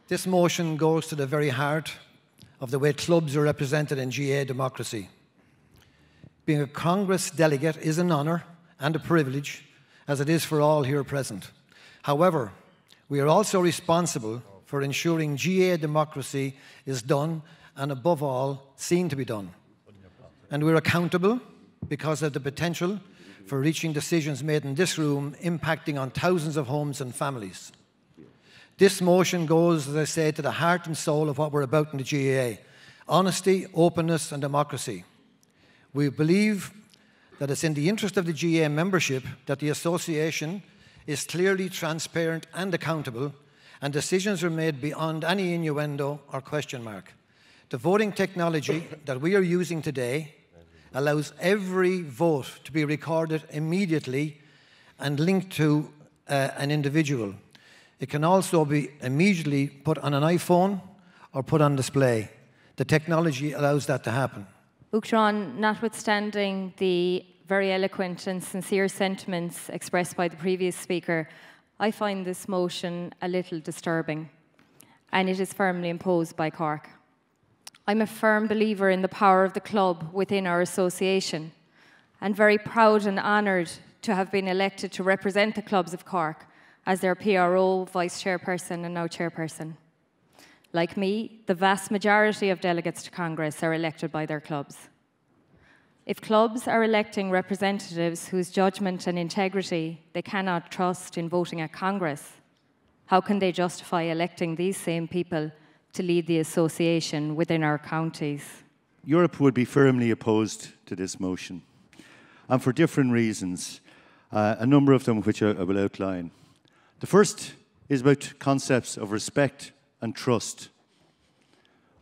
This motion goes to the very heart of the way clubs are represented in GAA democracy. Being a Congress delegate is an honour and a privilege, as it is for all here present. However, we are also responsible for ensuring GAA democracy is done and, above all, seen to be done. And we're accountable because of the potential for reaching decisions made in this room impacting on thousands of homes and families. This motion goes, as I say, to the heart and soul of what we're about in the GAA: honesty, openness and democracy. We believe that it's in the interest of the GAA membership that the association is clearly transparent and accountable, and decisions are made beyond any innuendo or question mark. The voting technology that we are using today allows every vote to be recorded immediately and linked to an individual. It can also be immediately put on an iPhone or put on display. The technology allows that to happen. Uachtaráin, notwithstanding the very eloquent and sincere sentiments expressed by the previous speaker, I find this motion a little disturbing, and it is firmly imposed by Cork. I'm a firm believer in the power of the club within our association, and very proud and honoured to have been elected to represent the clubs of Cork as their PRO, Vice Chairperson and now Chairperson. Like me, the vast majority of delegates to Congress are elected by their clubs. If clubs are electing representatives whose judgment and integrity they cannot trust in voting at Congress, how can they justify electing these same people to lead the association within our counties? Europe would be firmly opposed to this motion, and for different reasons, a number of them which I will outline. The first is about concepts of respect and trust.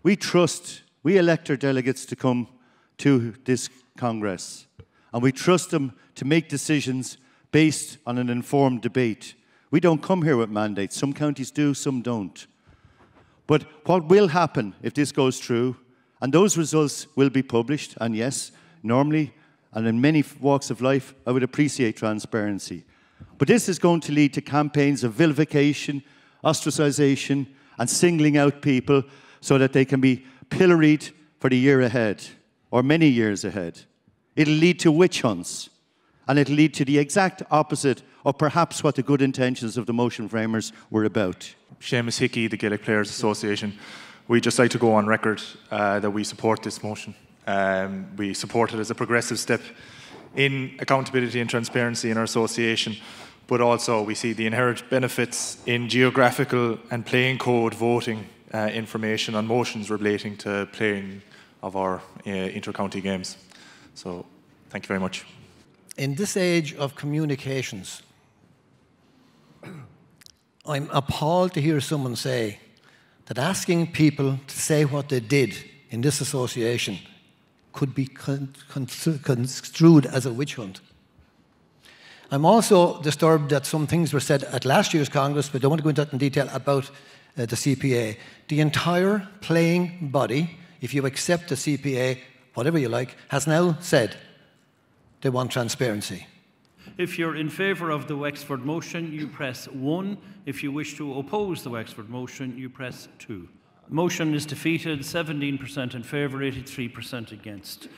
We elect our delegates to come to this Congress, and we trust them to make decisions based on an informed debate. We don't come here with mandates. Some counties do, some don't. But what will happen if this goes through, and those results will be published, and yes, normally, and in many walks of life, I would appreciate transparency. But this is going to lead to campaigns of vilification, ostracization, and singling out people so that they can be pilloried for the year ahead, or many years ahead. It'll lead to witch hunts, and it'll lead to the exact opposite of perhaps what the good intentions of the motion framers were about. Seamus Hickey, the Gaelic Players Association. We'd just like to go on record that we support this motion. We support it as a progressive step in accountability and transparency in our association, but also we see the inherent benefits in geographical and playing code voting information on motions relating to playing of our inter-county games. So, thank you very much. In this age of communications, I'm appalled to hear someone say that asking people to say what they did in this association could be construed as a witch hunt. I'm also disturbed that some things were said at last year's Congress, but I don't want to go into that in detail, about the CPA. The entire playing body, if you accept the CPA, whatever you like, has now said they want transparency. If you're in favour of the Wexford motion, you press 1. If you wish to oppose the Wexford motion, you press 2. Motion is defeated, 17% in favour, 83% against.